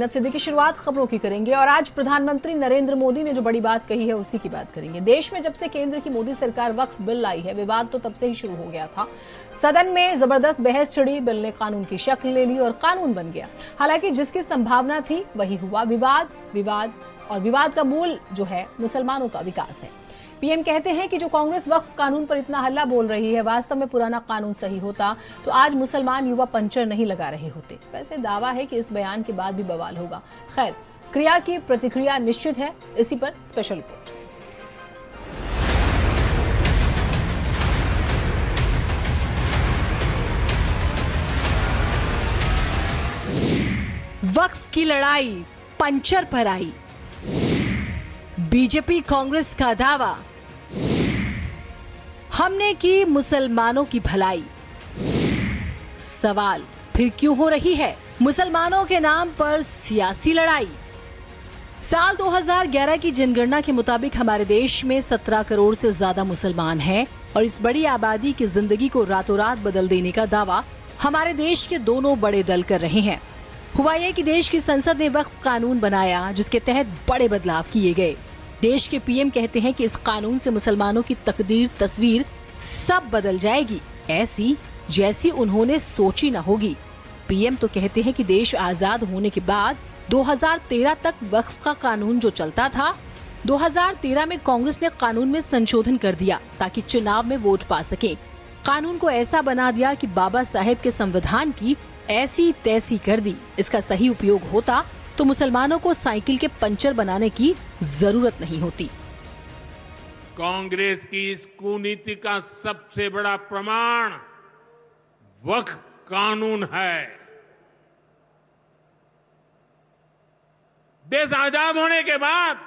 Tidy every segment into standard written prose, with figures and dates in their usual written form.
नतीजे की शुरुआत खबरों की करेंगे और आज प्रधानमंत्री नरेंद्र मोदी ने जो बड़ी बात कही है उसी की बात करेंगे। देश में जब से केंद्र की मोदी सरकार वक्फ बिल लाई है, विवाद तो तब से ही शुरू हो गया था। सदन में जबरदस्त बहस छिड़ी, बिल ने कानून की शक्ल ले ली और कानून बन गया। हालांकि जिसकी संभावना थी वही हुआ। विवाद का मूल जो है मुसलमानों का विकास है। पीएम कहते हैं कि जो कांग्रेस वक्फ कानून पर इतना हल्ला बोल रही है, वास्तव में पुराना कानून सही होता तो आज मुसलमान युवा पंचर नहीं लगा रहे होते। वैसे दावा है कि इस बयान के बाद भी बवाल होगा। खैर, क्रिया की प्रतिक्रिया निश्चित है। इसी पर स्पेशल रिपोर्ट। वक्फ की लड़ाई पंचर पर आई। बीजेपी कांग्रेस का दावा, हमने की मुसलमानों की भलाई। सवाल फिर क्यों हो रही है मुसलमानों के नाम पर सियासी लड़ाई? साल 2011 की जनगणना के मुताबिक हमारे देश में 17 करोड़ से ज्यादा मुसलमान हैं और इस बड़ी आबादी की जिंदगी को रातों रात बदल देने का दावा हमारे देश के दोनों बड़े दल कर रहे हैं। हुआ ये कि देश की संसद ने वक्फ कानून बनाया, जिसके तहत बड़े बदलाव किए गए। देश के पीएम कहते हैं कि इस कानून से मुसलमानों की तकदीर, तस्वीर सब बदल जाएगी, ऐसी जैसी उन्होंने सोची न होगी। पीएम तो कहते हैं कि देश आजाद होने के बाद 2013 तक वक्फ का कानून जो चलता था, 2013 में कांग्रेस ने कानून में संशोधन कर दिया ताकि चुनाव में वोट पा सके। कानून को ऐसा बना दिया कि बाबा साहेब के संविधान की ऐसी तैसी कर दी। इसका सही उपयोग होता तो मुसलमानों को साइकिल के पंचर बनाने की जरूरत नहीं होती। कांग्रेस की इस कुनीति का सबसे बड़ा प्रमाण वक्फ कानून है। देश आजाद होने के बाद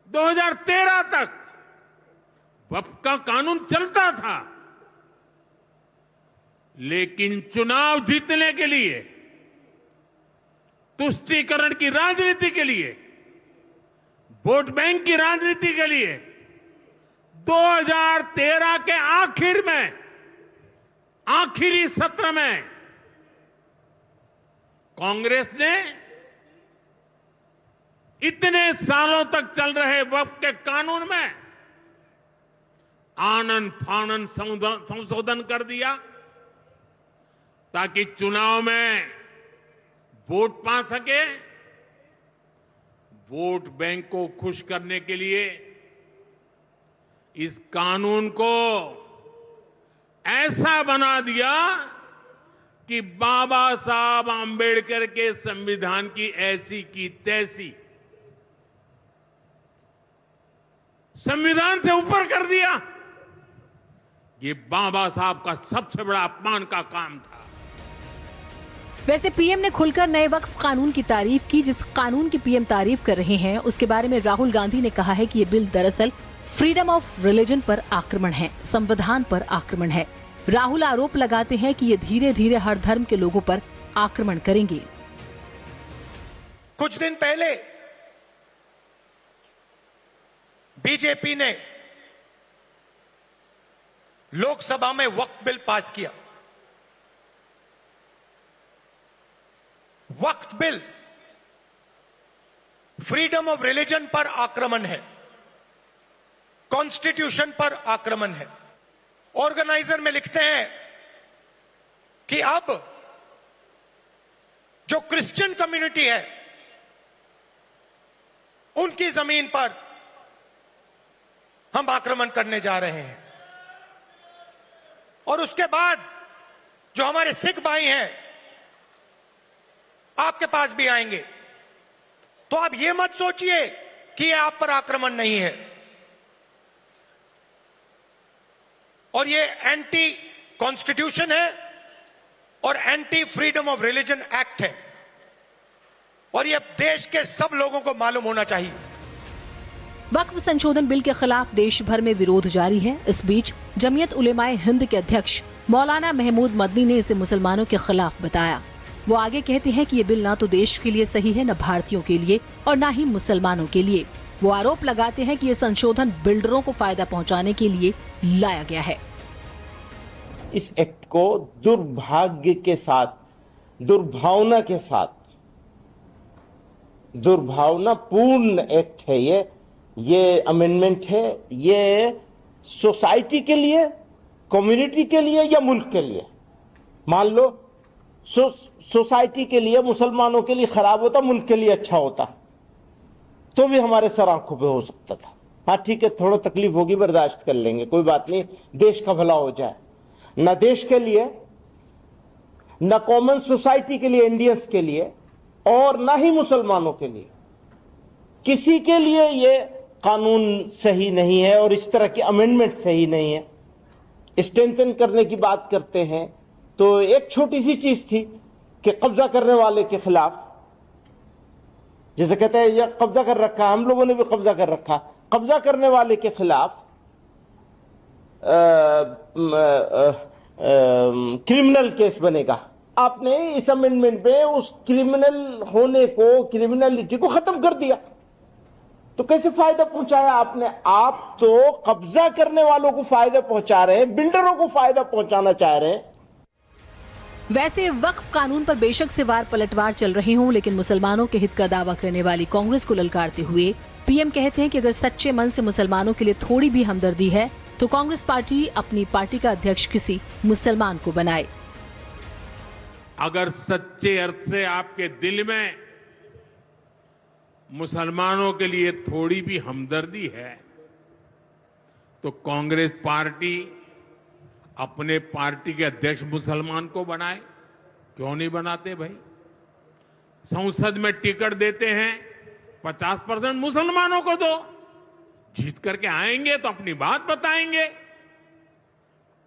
2013 तक वक्फ का कानून चलता था, लेकिन चुनाव जीतने के लिए, तुष्टीकरण की राजनीति के लिए, वोट बैंक की राजनीति के लिए 2013 के आखिर में, आखिरी सत्र में कांग्रेस ने इतने सालों तक चल रहे वक्फ के कानून में आनन फानन संशोधन कर दिया ताकि चुनाव में वोट पा सके। वोट बैंक को खुश करने के लिए इस कानून को ऐसा बना दिया कि बाबा साहब आंबेडकर के संविधान की ऐसी की तैसी, संविधान से ऊपर कर दिया। ये बाबा साहब का सबसे बड़ा अपमान का काम था। वैसे पीएम ने खुलकर नए वक्फ कानून की तारीफ की। जिस कानून की पीएम तारीफ कर रहे हैं उसके बारे में राहुल गांधी ने कहा है कि ये बिल दरअसल फ्रीडम ऑफ रिलीजन पर आक्रमण है, संविधान पर आक्रमण है। राहुल आरोप लगाते हैं कि ये धीरे धीरे हर धर्म के लोगों पर आक्रमण करेंगे। कुछ दिन पहले बीजेपी ने लोकसभा में वक्फ बिल पास किया। वक्फ बिल फ्रीडम ऑफ रिलीजन पर आक्रमण है, कॉन्स्टिट्यूशन पर आक्रमण है। ऑर्गेनाइजर में लिखते हैं कि अब जो क्रिश्चियन कम्युनिटी है उनकी जमीन पर हम आक्रमण करने जा रहे हैं। और उसके बाद जो हमारे सिख भाई हैं आपके पास भी आएंगे। तो आप ये मत सोचिए कि ये आप पर आक्रमण नहीं है। और ये एंटी कॉन्स्टिट्यूशन है और anti freedom of religion act है और ये देश के सब लोगों को मालूम होना चाहिए। वक्फ संशोधन बिल के खिलाफ देश भर में विरोध जारी है। इस बीच जमीयत उलेमाए हिंद के अध्यक्ष मौलाना महमूद मदनी ने इसे मुसलमानों के खिलाफ बताया। वो आगे कहते हैं कि ये बिल ना तो देश के लिए सही है, न भारतीयों के लिए और न ही मुसलमानों के लिए। वो आरोप लगाते हैं कि ये संशोधन बिल्डरों को फायदा पहुंचाने के लिए लाया गया है। इस एक्ट को दुर्भाग्य के साथ, दुर्भावना के साथ दुर्भावनापूर्ण एक्ट है ये अमेंडमेंट है। ये सोसाइटी के लिए, कम्युनिटी के लिए या मुल्क के लिए, मान लो सोसाइटी के लिए, मुसलमानों के लिए खराब होता, मुल्क के लिए अच्छा होता तो भी हमारे सर आंखों पे हो सकता था। हाँ ठीक है, थोड़ा तकलीफ होगी, बर्दाश्त कर लेंगे, कोई बात नहीं, देश का भला हो जाए। न देश के लिए, न कॉमन सोसाइटी के लिए, इंडियंस के लिए, और न ही मुसलमानों के लिए, किसी के लिए ये कानून सही नहीं है और इस तरह की अमेंडमेंट सही नहीं है। स्ट्रेंथन करने की बात करते हैं तो एक छोटी सी चीज थी कि कब्जा करने वाले के खिलाफ, जैसे कहते हैं ये कब्जा कर रखा, हम लोगों ने भी कब्जा कर रखा, कब्जा करने वाले के खिलाफ क्रिमिनल केस बनेगा। आपने इस अमेंडमेंट में उस क्रिमिनल होने को, क्रिमिनलिटी को खत्म कर दिया, तो कैसे फायदा पहुंचाया आपने? आप तो कब्जा करने वालों को फायदा पहुंचा रहे हैं, बिल्डरों को फायदा पहुंचाना चाह रहे हैं। वैसे वक्फ कानून पर बेशक से वार पलटवार चल रहे हों, लेकिन मुसलमानों के हित का दावा करने वाली कांग्रेस को ललकारते हुए पीएम कहते हैं कि अगर सच्चे मन से मुसलमानों के लिए थोड़ी भी हमदर्दी है तो कांग्रेस पार्टी अपनी पार्टी का अध्यक्ष किसी मुसलमान को बनाए। अगर सच्चे अर्थ से आपके दिल में मुसलमानों के लिए थोड़ी भी हमदर्दी है तो कांग्रेस पार्टी अपने पार्टी के अध्यक्ष मुसलमान को बनाए। क्यों नहीं बनाते भाई? संसद में टिकट देते हैं 50% मुसलमानों को दो, जीत करके आएंगे तो अपनी बात बताएंगे।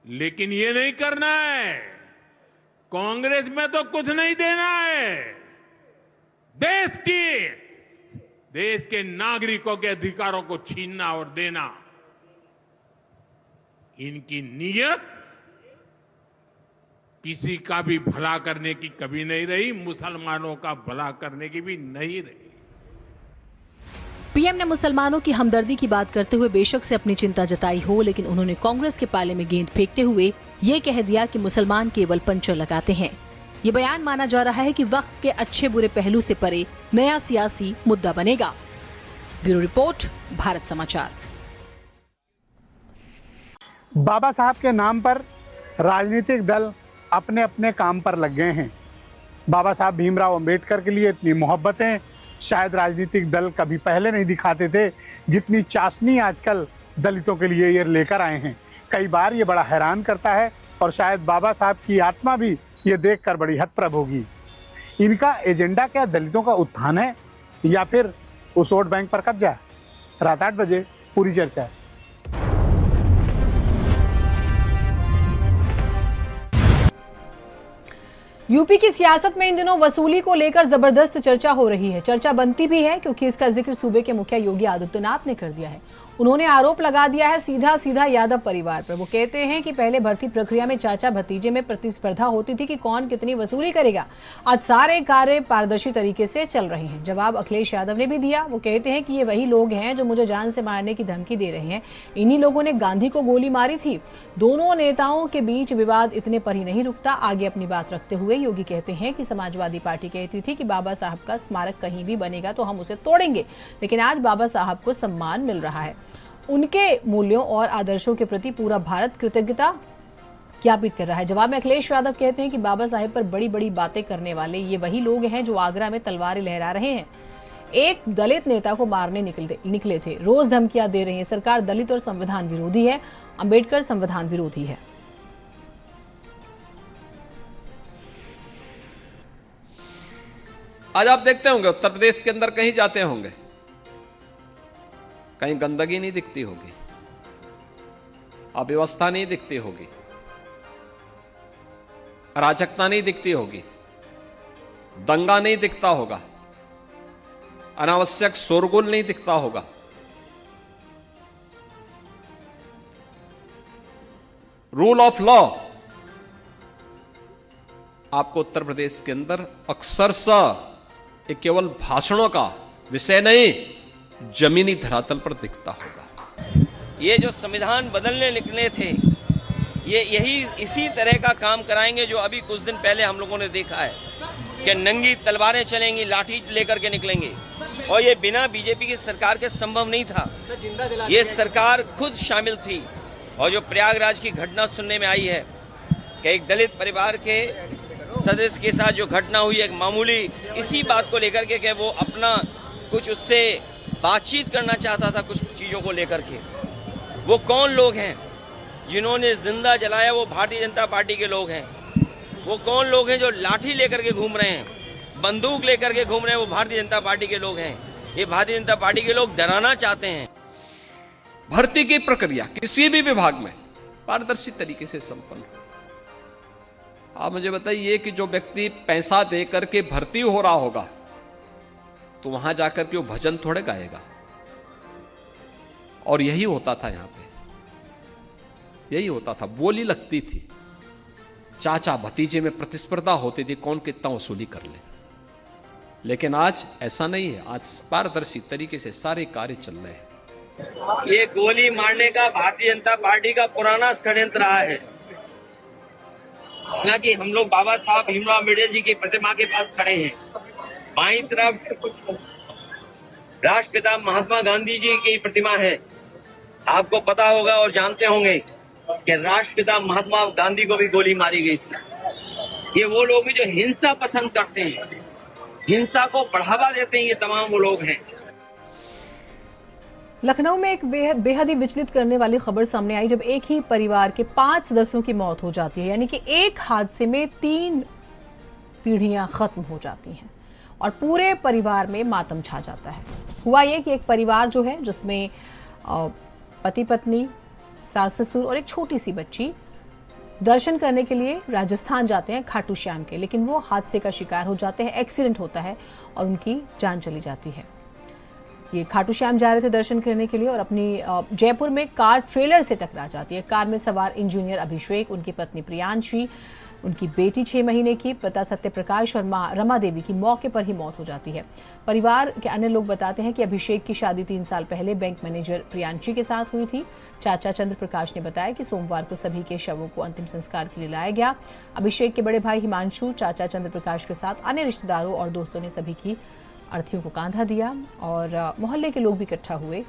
लेकिन ये नहीं करना है, कांग्रेस में तो कुछ नहीं देना है। देश के नागरिकों के अधिकारों को छीनना और देना, इनकी नीयत किसी का भी भला करने की कभी नहीं रही, मुसलमानों का भला करने की भी नहीं रही। पीएम ने मुसलमानों की हमदर्दी की बात करते हुए बेशक से अपनी चिंता जताई हो, लेकिन उन्होंने कांग्रेस के पाले में गेंद फेंकते हुए ये कह दिया कि मुसलमान केवल पंचर लगाते हैं। ये बयान माना जा रहा है कि वक्फ के अच्छे बुरे पहलू से परे नया सियासी मुद्दा बनेगा। ब्यूरो रिपोर्ट, भारत समाचार। बाबा साहब के नाम पर राजनीतिक दल अपने अपने काम पर लग गए हैं। बाबा साहब भीमराव अंबेडकर के लिए इतनी मोहब्बतें शायद राजनीतिक दल कभी पहले नहीं दिखाते थे, जितनी चाशनी आजकल दलितों के लिए ये लेकर आए हैं। कई बार ये बड़ा हैरान करता है और शायद बाबा साहब की आत्मा भी ये देखकर बड़ी हतप्रभ होगी। इनका एजेंडा क्या दलितों का उत्थान है या फिर उस वोट बैंक पर कब्जा? रात 8 बजे पूरी चर्चा है। यूपी की सियासत में इन दिनों वसूली को लेकर जबरदस्त चर्चा हो रही है। चर्चा बनती भी है क्योंकि इसका जिक्र सूबे के मुखिया योगी आदित्यनाथ ने कर दिया है। उन्होंने आरोप लगा दिया है सीधा यादव परिवार पर। वो कहते हैं कि पहले भर्ती प्रक्रिया में चाचा भतीजे में प्रतिस्पर्धा होती थी कि कौन कितनी वसूली करेगा। आज सारे कार्य पारदर्शी तरीके से चल रहे हैं। जवाब अखिलेश यादव ने भी दिया। वो कहते हैं कि ये वही लोग हैं जो मुझे जान से मारने की धमकी दे रहे हैं। इन्हीं लोगों ने गांधी को गोली मारी थी। दोनों नेताओं के बीच विवाद इतने पर ही नहीं रुकता। आगे अपनी बात रखते हुए योगी कहते हैं कि समाजवादी पार्टी कहती थी कि बाबा साहब का स्मारक कहीं भी बनेगा तो हम उसे तोड़ेंगे, लेकिन आज बाबा साहब को सम्मान मिल रहा है। उनके मूल्यों और आदर्शों के प्रति पूरा भारत कृतज्ञता ज्ञापित कर रहा है। जवाब में अखिलेश यादव कहते हैं कि बाबा साहेब पर बड़ी बड़ी बातें करने वाले ये वही लोग हैं जो आगरा में तलवारें लहरा रहे हैं। एक दलित नेता को मारने निकले थे, रोज धमकियां दे रहे हैं। सरकार दलित और संविधान विरोधी है। अंबेडकर संविधान विरोधी है। आज आप देखते होंगे उत्तर प्रदेश के अंदर कहीं जाते होंगे, कहीं गंदगी नहीं दिखती होगी, अव्यवस्था नहीं दिखती होगी, अराजकता नहीं दिखती होगी, दंगा नहीं दिखता होगा, अनावश्यक शोरगुल नहीं दिखता होगा। रूल ऑफ लॉ आपको उत्तर प्रदेश के अंदर अक्सरशः ये केवल भाषणों का विषय नहीं, जमीनी धरातल पर दिखता होगा। ये जो संविधान बदलने निकले थे, ये इसी तरह का काम कराएंगे जो अभी कुछ दिन पहले हम लोगों ने देखा है। कि नंगी तलवारें चलेंगी, लाठी लेकर के निकलेंगे, और ये बिना बीजेपी की सरकार के संभव नहीं था। ये सरकार खुद शामिल थी। और जो प्रयागराज की घटना सुनने में आई है कि एक दलित परिवार के सदस्य के साथ जो घटना हुई, एक मामूली इसी बात को लेकर के कि वो अपना कुछ उससे बातचीत करना चाहता था कुछ चीज़ों को लेकर के। वो कौन लोग हैं जिन्होंने जिंदा जलाया? वो भारतीय जनता पार्टी के लोग हैं। वो कौन लोग हैं जो लाठी लेकर के घूम रहे हैं, बंदूक लेकर के घूम रहे हैं? वो भारतीय जनता पार्टी के लोग हैं। ये भारतीय जनता पार्टी के लोग डराना चाहते हैं। भर्ती की प्रक्रिया किसी भी विभाग में पारदर्शी तरीके से संपन्न हो। आप मुझे बताइए कि जो व्यक्ति पैसा दे करके भर्ती हो रहा होगा तो वहां जाकर के वो भजन थोड़े गाएगा। और यही होता था, यहां पे यही होता था, बोली लगती थी, चाचा भतीजे में प्रतिस्पर्धा होती थी कौन कितना वसूली कर ले। लेकिन आज ऐसा नहीं है। आज पारदर्शी तरीके से सारे कार्य चल रहे हैं। ये गोली मारने का भारतीय जनता पार्टी का पुराना षड्यंत्र रहा है। हालांकि हम लोग बाबा साहब भीमराव अम्बेडकर जी की प्रतिमा के पास खड़े हैं। बाईं तरफ राष्ट्रपिता महात्मा गांधी जी की प्रतिमा है। आपको पता होगा और जानते होंगे कि राष्ट्रपिता महात्मा गांधी को भी गोली मारी गई थी। ये वो लोग हैं जो हिंसा पसंद करते हैं, हिंसा को बढ़ावा देते हैं। ये तमाम वो लोग हैं। लखनऊ में एक बेहद ही विचलित करने वाली खबर सामने आई जब एक ही परिवार के 5 सदस्यों की मौत हो जाती है। यानी कि एक हादसे में 3 पीढ़ियां खत्म हो जाती हैं और पूरे परिवार में मातम छा जाता है। हुआ ये कि एक परिवार जो है जिसमें पति पत्नी, सास ससुर और एक छोटी सी बच्ची दर्शन करने के लिए राजस्थान जाते हैं खाटू श्याम के, लेकिन वो हादसे का शिकार हो जाते हैं, एक्सीडेंट होता है और उनकी जान चली जाती है। ये खाटू श्याम जा रहे थे दर्शन करने के लिए और अपनी जयपुर में कार ट्रेलर से टकरा जाती है। कार में सवार इंजीनियर अभिषेक, उनकी पत्नी प्रियांशी, उनकी बेटी 6 महीने की, पिता सत्य प्रकाश और मां रमा देवी की मौके पर ही मौत हो जाती है। परिवार के अन्य लोग बताते हैं कि अभिषेक की शादी 3 साल पहले बैंक मैनेजर प्रियांशी के साथ हुई थी। चाचा चंद्र प्रकाश ने बताया कि सोमवार को सभी के शवों को अंतिम संस्कार के लिए लाया गया। अभिषेक के बड़े भाई हिमांशु, चाचा चंद्र प्रकाश के साथ अन्य रिश्तेदारों और दोस्तों ने सभी की अर्थीयों को कांधा दिया और मोहल्ले के लोग भी इकट्ठा हुए।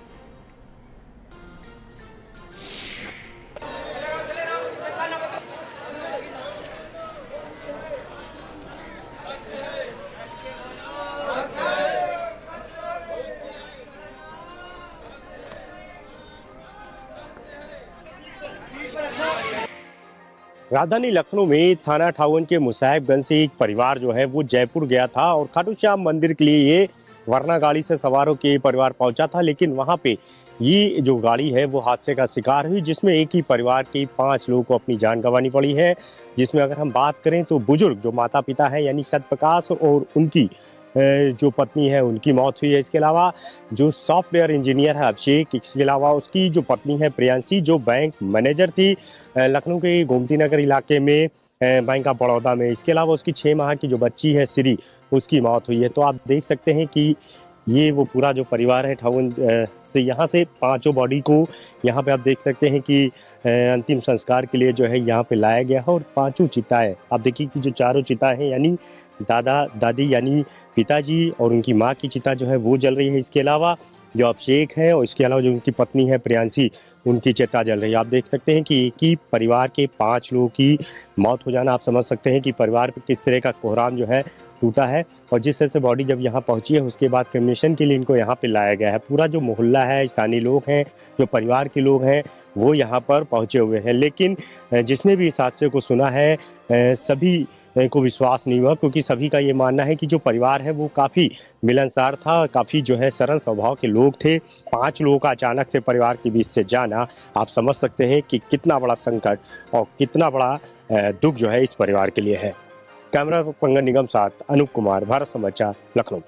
राजधानी लखनऊ में थाना ठावन के मुसाहिबगंज से एक परिवार जो है वो जयपुर गया था और खाटू श्याम मंदिर के लिए ये वरना गाड़ी से सवार होकर ये परिवार पहुंचा था। लेकिन वहां पे ये जो गाड़ी है वो हादसे का शिकार हुई, जिसमें एक ही परिवार के 5 लोगों को अपनी जान गंवानी पड़ी है। जिसमें अगर हम बात करें तो बुजुर्ग जो माता पिता हैं यानी सत्य प्रकाश और उनकी जो पत्नी है उनकी मौत हुई है। इसके अलावा जो सॉफ्टवेयर इंजीनियर है अभिषेक, इसके अलावा उसकी जो पत्नी है प्रियांशी जो बैंक मैनेजर थी लखनऊ के गोमती नगर इलाके में बैंक ऑफ बड़ौदा में। इसके अलावा उसकी 6 माह की जो बच्ची है श्री, उसकी मौत हुई है। तो आप देख सकते हैं कि ये वो पूरा जो परिवार है ठावन से यहाँ से 5 बॉडी को यहाँ पे आप देख सकते हैं कि अंतिम संस्कार के लिए जो है यहाँ पे लाया गया है। और 5 चिताएं आप देखिए कि जो 4 चिताएं हैं यानी दादा दादी यानी पिताजी और उनकी माँ की चिता जो है वो जल रही है। इसके अलावा जो अभिषेक है और इसके अलावा जो उनकी पत्नी है प्रियांशी, उनकी चिता जल रही है। आप देख सकते हैं कि एक ही परिवार के 5 लोगों की मौत हो जाना, आप समझ सकते हैं कि परिवार पर किस तरह का कोहराम जो है टूटा है। और जिस तरह से बॉडी जब यहाँ पहुँची है उसके बाद क्रिमेशन के लिए इनको यहाँ पे लाया गया है। पूरा जो मोहल्ला है, स्थानीय लोग हैं, जो परिवार के लोग हैं वो यहाँ पर पहुँचे हुए हैं। लेकिन जिसने भी इस हादसे को सुना है सभी को विश्वास नहीं हुआ, क्योंकि सभी का ये मानना है कि जो परिवार है वो काफ़ी मिलनसार था, काफ़ी जो है सरल स्वभाव के लोग थे। 5 लोगों का अचानक से परिवार के बीच से जाना, आप समझ सकते हैं कि कितना बड़ा संकट और कितना बड़ा दुख जो है इस परिवार के लिए है। कैमरा पंकज निगम साथ अनूप कुमार, भारत समाचार, लखनऊ।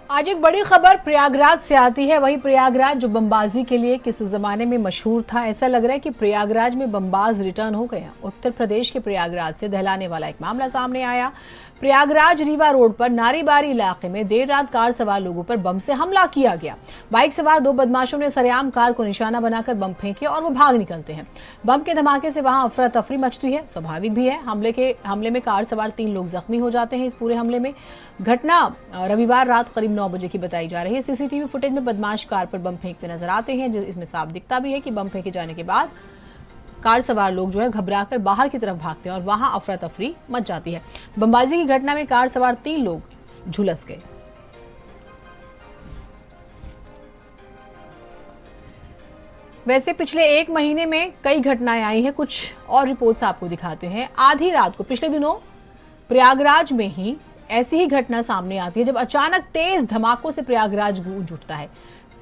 आज एक बड़ी खबर प्रयागराज से आती है। वही प्रयागराज जो बमबाजी के लिए किस जमाने में मशहूर था, ऐसा लग रहा है कि प्रयागराज में बमबाज रिटर्न हो गए। उत्तर प्रदेश के प्रयागराज से दहलाने वाला एक मामला सामने आया। प्रयागराज रीवा रोड पर नारीबारी इलाके में देर रात कार सवार लोगों पर बम से हमला किया गया। बाइक सवार 2 बदमाशों ने सरेआम कार को निशाना बनाकर बम फेंके और वो भाग निकलते हैं। बम के धमाके से वहां अफरा तफरी मचती है। स्वाभाविक भी है। हमले में कार सवार 3 लोग जख्मी हो जाते हैं। इस पूरे हमले में घटना रविवार रात करीब 9 बजे की बताई जा रही है। सीसीटीवी फुटेज में बदमाश कार पर बम फेंकते नजर आते हैं। इसमें साफ दिखता भी है कि बम फेंके जाने के बाद कार सवार लोग जो है घबराकर बाहर की तरफ भागते हैं और वहां अफरा तफरी मच जाती है। बमबाजी की घटना में कार सवार 3 लोग झुलस गए। वैसे पिछले 1 महीने में कई घटनाएं आई हैं। कुछ और रिपोर्ट्स आपको दिखाते हैं। आधी रात को पिछले दिनों प्रयागराज में ही ऐसी ही घटना सामने आती है जब अचानक तेज धमाकों से प्रयागराज गूंज उठता है।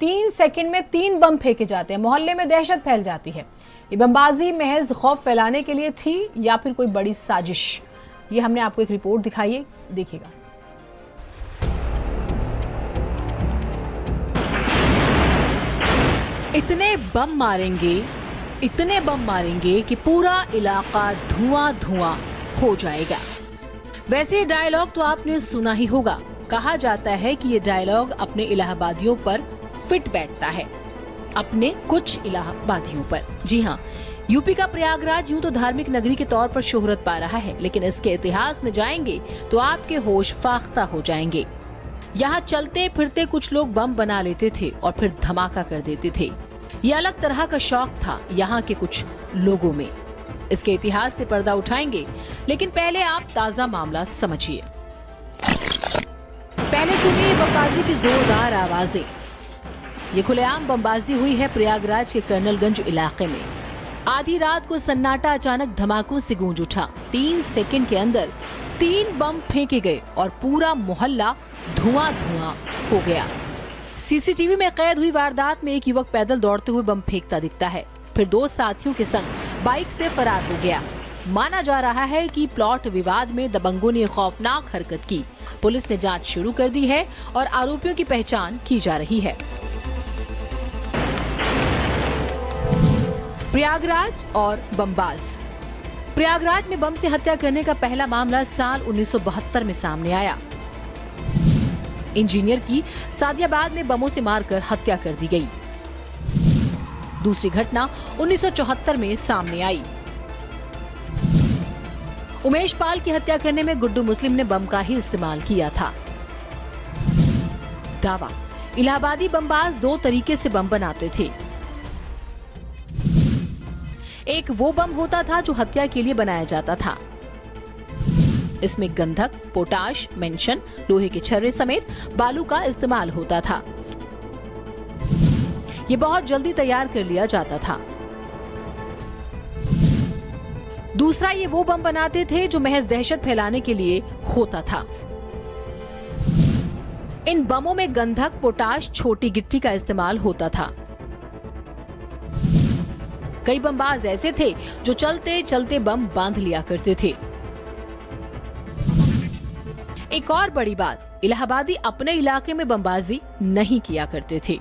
3 सेकंड में 3 बम फेंके जाते हैं। मोहल्ले में दहशत फैल जाती है। ये बमबाजी महज खौफ फैलाने के लिए थी या फिर कोई बड़ी साजिश? ये हमने आपको एक रिपोर्ट दिखाई है, देखिएगा। इतने बम मारेंगे कि पूरा इलाका धुआं हो जाएगा। वैसे ये डायलॉग तो आपने सुना ही होगा। कहा जाता है कि ये डायलॉग अपने इलाहाबादियों पर फिट बैठता है, अपने कुछ इलाहाबादियों पर। जी हाँ, यूपी का प्रयागराज यूं तो धार्मिक नगरी के तौर पर शोहरत पा रहा है, लेकिन इसके इतिहास में जाएंगे तो आपके होश फाख्ता हो जाएंगे। यहाँ चलते फिरते कुछ लोग बम बना लेते थे और फिर धमाका कर देते थे। ये अलग तरह का शौक था यहाँ के कुछ लोगों में। इसके इतिहास से पर्दा उठाएंगे, लेकिन पहले आप ताजा मामला समझिए। पहले सुनिए बमबाजी की जोरदार आवाजें। ये खुलेआम बमबाजी हुई है प्रयागराज के कर्नलगंज इलाके में। आधी रात को सन्नाटा अचानक धमाकों से गूंज उठा। 3 सेकंड के अंदर 3 बम फेंके गए और पूरा मोहल्ला धुआं हो गया। सीसीटीवी में कैद हुई वारदात में एक युवक पैदल दौड़ते हुए बम फेंकता दिखता है, फिर 2 साथियों के संग बाइक से फरार हो गया। माना जा रहा है कि प्लॉट विवाद में दबंगों ने खौफनाक हरकत की। पुलिस ने जांच शुरू कर दी है और आरोपियों की पहचान की जा रही है। प्रयागराज और बमबाज। प्रयागराज में बम से हत्या करने का पहला मामला साल 1972 में सामने आया। इंजीनियर की सादियाबाद में बमों से मारकर हत्या कर दी गई। दूसरी घटना 1974 में सामने आई। उमेश पाल की हत्या करने में गुड्डू मुस्लिम ने बम का ही इस्तेमाल किया था। दावा, इलाहाबादी बमबाज 2 तरीके से बम बनाते थे। एक वो बम होता था जो हत्या के लिए बनाया जाता था। इसमें गंधक, पोटाश, मेंशन, लोहे के छर्रे समेत बालू का इस्तेमाल होता था। ये बहुत जल्दी तैयार कर लिया जाता था। दूसरा ये वो बम बनाते थे जो महज दहशत फैलाने के लिए होता था। इन बमों में गंधक, पोटाश, छोटी गिट्टी का इस्तेमाल होता था। कई बमबाज ऐसे थे जो चलते चलते बम बांध लिया करते थे। एक और बड़ी बात, इलाहाबादी अपने इलाके में बमबाजी नहीं किया करते थे।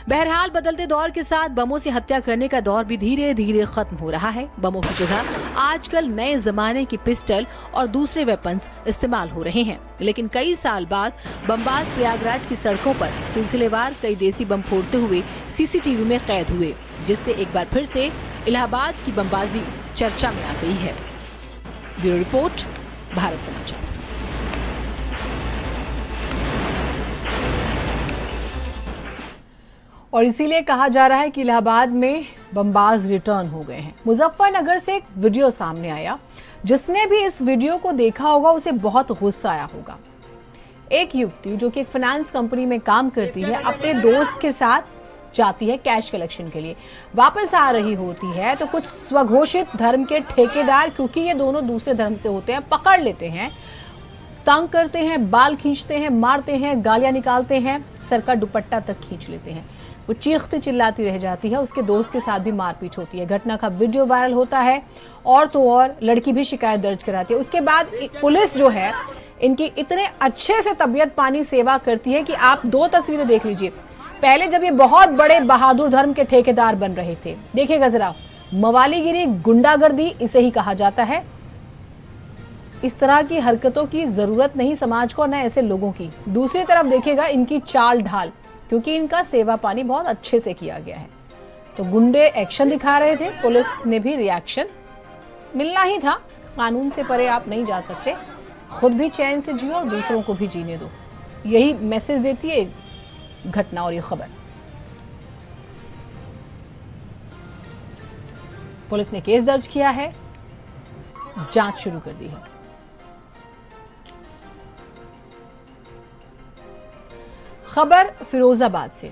बहरहाल बदलते दौर के साथ बमों से हत्या करने का दौर भी धीरे धीरे खत्म हो रहा है। बमों की जगह आजकल नए जमाने की पिस्टल और दूसरे वेपन्स इस्तेमाल हो रहे हैं। लेकिन कई साल बाद बमबाज प्रयागराज की सड़कों पर सिलसिलेवार कई देसी बम फोड़ते हुए सीसीटीवी में कैद हुए, जिससे एक बार फिर से इलाहाबाद की बमबाजी चर्चा में आ गई है। ब्यूरो रिपोर्ट, भारत समाचार। और इसीलिए कहा जा रहा है कि इलाहाबाद में बमबाज रिटर्न हो गए हैं। मुजफ्फरनगर से एक वीडियो सामने आया। जिसने भी इस वीडियो को देखा होगा उसे बहुत गुस्सा आया होगा। एक युवती जो कि एक फाइनेंस कंपनी में काम करती है, अपने दोस्त के साथ जाती है कैश कलेक्शन के लिए। वापस आ रही होती है तो कुछ स्वघोषित धर्म के ठेकेदार, क्योंकि ये दोनों दूसरे धर्म से होते हैं, पकड़ लेते हैं, तंग करते हैं, बाल खींचते हैं, मारते हैं, गालियां निकालते हैं, सर का दुपट्टा तक खींच लेते हैं। वो चीखती चिल्लाती रह जाती है। उसके दोस्त के साथ भी मारपीट होती है। घटना का वीडियो वायरल होता है और तो और लड़की भी शिकायत दर्ज कराती है। उसके बाद पुलिस जो है इनकी इतने अच्छे से तबीयत पानी सेवा करती है कि आप 2 तस्वीरें देख लीजिए। पहले जब ये बहुत बड़े बहादुर धर्म के ठेकेदार बन रहे थे, देखिएगा जरा, मवालीगिरी, गुंडागर्दी इसे ही कहा जाता है। इस तरह की हरकतों की जरूरत नहीं समाज को, न ऐसे लोगों की। दूसरी तरफ देखेगा इनकी चाल ढाल, क्योंकि इनका सेवा पानी बहुत अच्छे से किया गया है। तो गुंडे एक्शन दिखा रहे थे, पुलिस ने भी रिएक्शन मिलना ही था। कानून से परे आप नहीं जा सकते, खुद भी चैन से जियो और दूसरों को भी जीने दो, यही मैसेज देती है घटना और ये खबर। पुलिस ने केस दर्ज किया है, जांच शुरू कर दी है। खबर फिरोजाबाद से।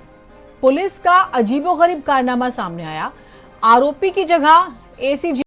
पुलिस का अजीबोगरीब कारनामा सामने आया। आरोपी की जगह एसीजी